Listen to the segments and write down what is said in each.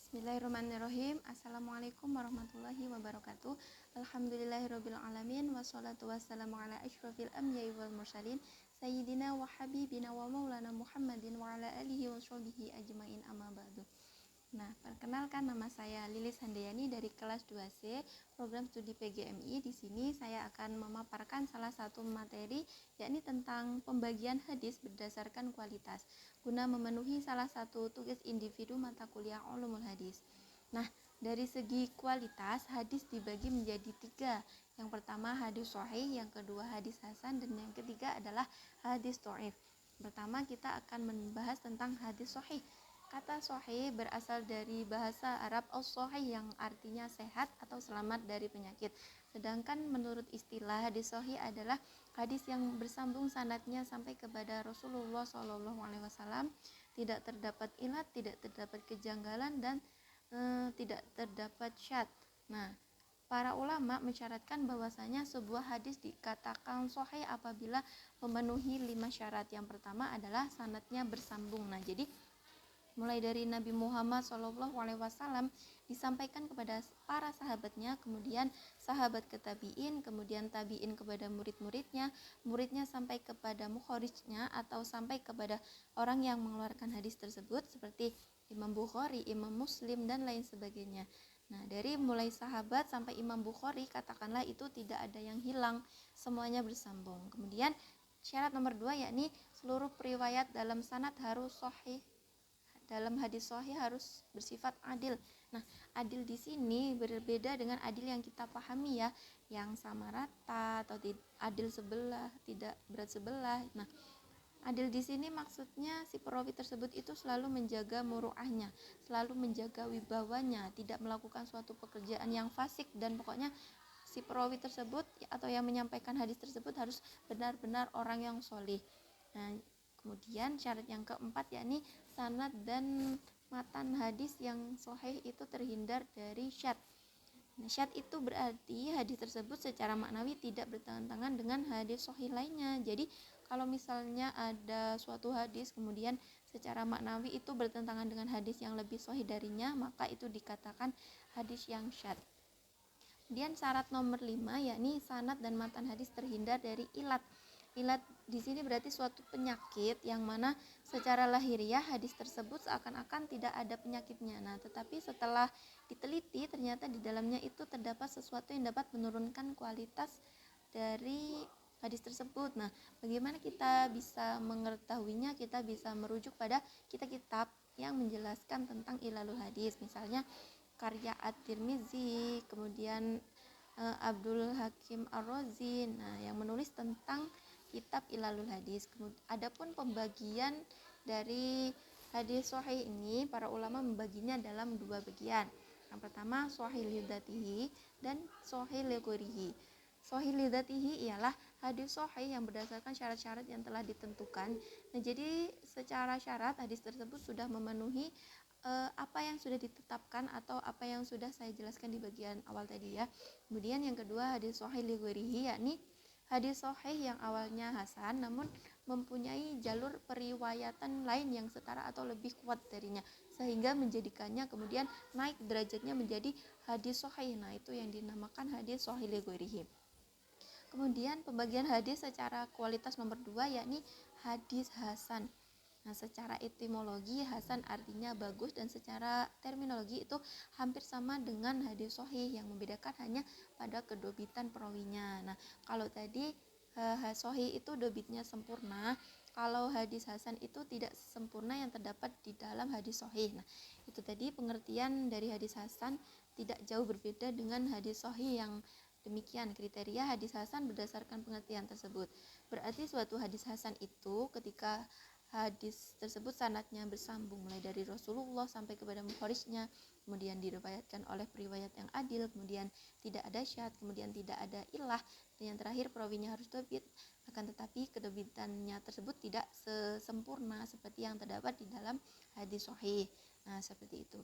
Bismillahirrahmanirrahim. Assalamualaikum warahmatullahi wabarakatuh. Alhamdulillahirabbil alamin wassalatu wassalamu ala asyrofil anbiya'i wal mursalin sayyidina wa habibina wa maulana Muhammadin wa ala alihi wa sahbihi ajmain amma ba'du. Nah, perkenalkan, nama saya Lilis Handayani dari kelas 2C program studi PGMI. Di sini saya akan memaparkan salah satu materi, yakni tentang pembagian hadis berdasarkan kualitas guna memenuhi salah satu tugas individu mata kuliah Ulumul Hadis. Nah, dari segi kualitas hadis dibagi menjadi 3. Yang pertama hadis sahih, yang kedua hadis hasan, dan yang ketiga adalah hadis dhaif. Pertama kita akan membahas tentang hadis sahih. Kata sahih berasal dari bahasa Arab as-sahih yang artinya sehat atau selamat dari penyakit. Sedangkan menurut istilah hadis sahih adalah hadis yang bersambung sanadnya sampai kepada Rasulullah SAW, tidak terdapat ilat, tidak terdapat kejanggalan, dan tidak terdapat syadz. Nah, para ulama mensyaratkan bahwasanya sebuah hadis dikatakan sahih apabila memenuhi 5 syarat. Yang pertama adalah sanadnya bersambung. Nah, jadi mulai dari Nabi Muhammad SAW disampaikan kepada para sahabatnya, kemudian sahabat ke tabi'in, kemudian tabi'in kepada murid-muridnya, muridnya sampai kepada mukhorijnya atau sampai kepada orang yang mengeluarkan hadis tersebut seperti Imam Bukhari, Imam Muslim, dan lain sebagainya. Nah, dari mulai sahabat sampai Imam Bukhari, katakanlah itu tidak ada yang hilang, semuanya bersambung. Kemudian syarat nomor 2 yakni seluruh periwayat dalam sanad harus sahih. Dalam hadis sahih harus bersifat adil. Nah, adil di sini berbeda dengan adil yang kita pahami ya, yang sama rata atau adil sebelah, tidak berat sebelah. Nah, adil di sini maksudnya si perawi tersebut itu selalu menjaga muruahnya, selalu menjaga wibawanya, tidak melakukan suatu pekerjaan yang fasik, dan pokoknya si perawi tersebut atau yang menyampaikan hadis tersebut harus benar-benar orang yang sholih. Nah, kemudian syarat yang keempat yakni sanad dan matan hadis yang sahih itu terhindar dari syadz. Nah, syadz itu berarti hadis tersebut secara maknawi tidak bertentangan dengan hadis sahih lainnya. Jadi kalau misalnya ada suatu hadis kemudian secara maknawi itu bertentangan dengan hadis yang lebih sahih darinya, maka itu dikatakan hadis yang syadz. Kemudian syarat nomor 5 yakni sanad dan matan hadis terhindar dari ilat. Ilat di sini berarti suatu penyakit yang mana secara lahiriah hadis tersebut seakan-akan tidak ada penyakitnya. Nah, tetapi setelah diteliti ternyata di dalamnya itu terdapat sesuatu yang dapat menurunkan kualitas dari hadis tersebut. Nah, bagaimana kita bisa mengetahuinya? Kita bisa merujuk pada kitab-kitab yang menjelaskan tentang ilalul hadis. Misalnya karya At-Tirmizi, kemudian Abdul Hakim Ar-Razi, nah yang menulis tentang kitab Ilalul Hadis. Adapun pembagian dari hadis sahih ini, para ulama membaginya dalam 2 bagian. Yang pertama sahih lidzatihi dan sahih lighairihi. Sahih lidzatihi ialah hadis sahih yang berdasarkan syarat-syarat yang telah ditentukan. Nah, jadi secara syarat hadis tersebut sudah memenuhi apa yang sudah ditetapkan atau apa yang sudah saya jelaskan di bagian awal tadi ya. Kemudian yang kedua hadis sahih li ghairihi, yakni hadis sahih yang awalnya hasan namun mempunyai jalur periwayatan lain yang setara atau lebih kuat darinya sehingga menjadikannya kemudian naik derajatnya menjadi hadis sahih. Nah, itu yang dinamakan hadis sahih li ghairihi. Kemudian pembagian hadis secara kualitas nomor 2 yakni hadis hasan. Nah, secara etimologi hasan artinya bagus, dan secara terminologi itu hampir sama dengan hadis sahih, yang membedakan hanya pada kedobitan perawinya. Nah, kalau tadi sahih itu dobitnya sempurna, kalau hadis hasan itu tidak sempurna yang terdapat di dalam hadis sahih. Nah, itu tadi pengertian dari hadis hasan tidak jauh berbeda dengan hadis sahih yang demikian. Kriteria hadis hasan berdasarkan pengertian tersebut. Berarti suatu hadis hasan itu ketika hadis tersebut sanadnya bersambung mulai dari Rasulullah sampai kepada mukhorijnya, kemudian diriwayatkan oleh periwayat yang adil, kemudian tidak ada syadz, kemudian tidak ada ilah, dan yang terakhir perawinya harus dobit. Akan tetapi kedobitannya tersebut tidak sempurna seperti yang terdapat di dalam hadis sahih. Nah, seperti itu.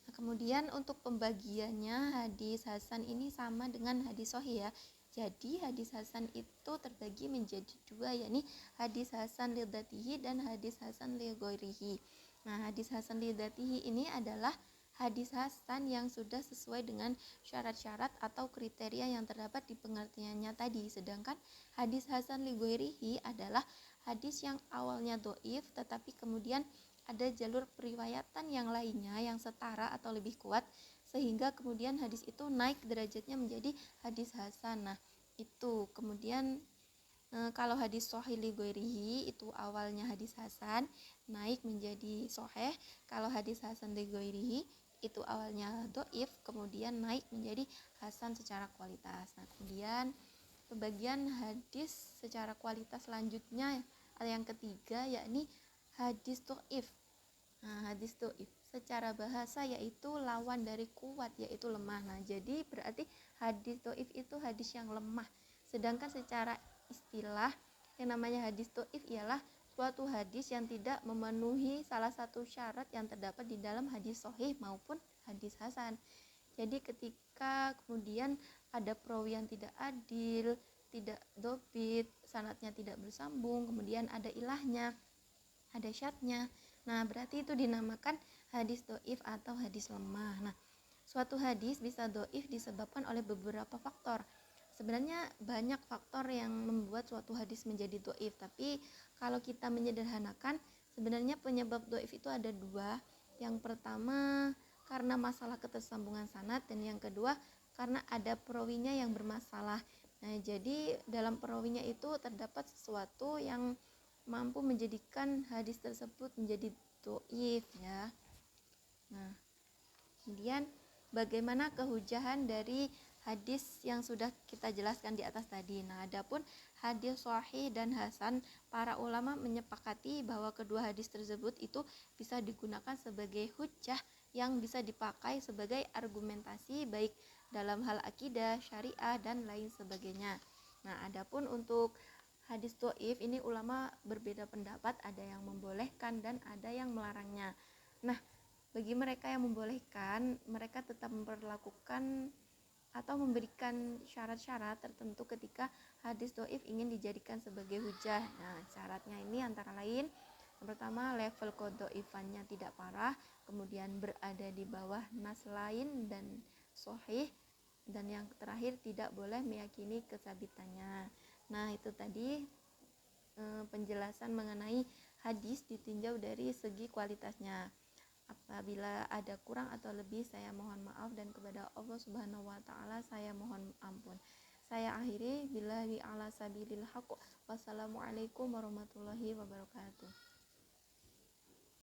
Nah, kemudian untuk pembagiannya hadis hasan ini sama dengan hadis sahih ya. Jadi hadis hasan itu terbagi menjadi 2, yakni hadis hasan li dzatihi dan hadis hasan li ghairihi. Nah, hadis hasan li dzatihi ini adalah hadis hasan yang sudah sesuai dengan syarat-syarat atau kriteria yang terdapat di pengertiannya tadi. Sedangkan hadis hasan li ghairihi adalah hadis yang awalnya doif tetapi kemudian ada jalur periwayatan yang lainnya yang setara atau lebih kuat sehingga kemudian hadis itu naik derajatnya menjadi hadis hasan. Nah, itu kemudian kalau hadis sahih li ghairihi itu awalnya hadis hasan naik menjadi sahih. Kalau hadis hasan li ghairihi itu awalnya dhaif kemudian naik menjadi hasan secara kualitas. Nah, kemudian pembagian hadis secara kualitas selanjutnya yang ketiga yakni hadis dhaif. Nah, hadis dhaif secara bahasa yaitu lawan dari kuat yaitu lemah. Nah, jadi berarti hadis dhaif itu hadis yang lemah. Sedangkan secara istilah yang namanya hadis dhaif ialah suatu hadis yang tidak memenuhi salah satu syarat yang terdapat di dalam hadis sahih maupun hadis hasan. Jadi ketika kemudian ada perawi yang tidak adil, tidak dobit, sanadnya tidak bersambung, kemudian ada ilahnya, ada syadnya. Nah, berarti itu dinamakan hadis doif atau hadis lemah. Nah, suatu hadis bisa doif disebabkan oleh beberapa faktor. Sebenarnya banyak faktor yang membuat suatu hadis menjadi doif, tapi kalau kita menyederhanakan, sebenarnya penyebab doif itu ada dua. Yang pertama karena masalah ketersambungan sanad, dan yang kedua karena ada perawinya yang bermasalah. Nah, jadi dalam perawinya itu terdapat sesuatu yang mampu menjadikan hadis tersebut menjadi doif ya. Nah, kemudian bagaimana kehujahan dari hadis yang sudah kita jelaskan di atas tadi. Nah, adapun hadis sahih dan hasan, para ulama menyepakati bahwa kedua hadis tersebut itu bisa digunakan sebagai hujjah yang bisa dipakai sebagai argumentasi baik dalam hal akidah, syariah dan lain sebagainya. Nah, adapun untuk hadis dhaif ini ulama berbeda pendapat, ada yang membolehkan dan ada yang melarangnya. Nah, bagi mereka yang membolehkan, mereka tetap memperlakukan atau memberikan syarat-syarat tertentu ketika hadis dhaif ingin dijadikan sebagai hujah. Nah, syaratnya ini antara lain yang pertama level kodhoifannya tidak parah, kemudian berada di bawah nas lain dan sahih, dan yang terakhir tidak boleh meyakini kesabitannya. Nah, itu tadi penjelasan mengenai hadis ditinjau dari segi kualitasnya. Apabila ada kurang atau lebih saya mohon maaf, dan kepada Allah Subhanahu wa taala saya mohon ampun. Saya akhiri billahi ala sabilil haq. Wassalamualaikum warahmatullahi wabarakatuh.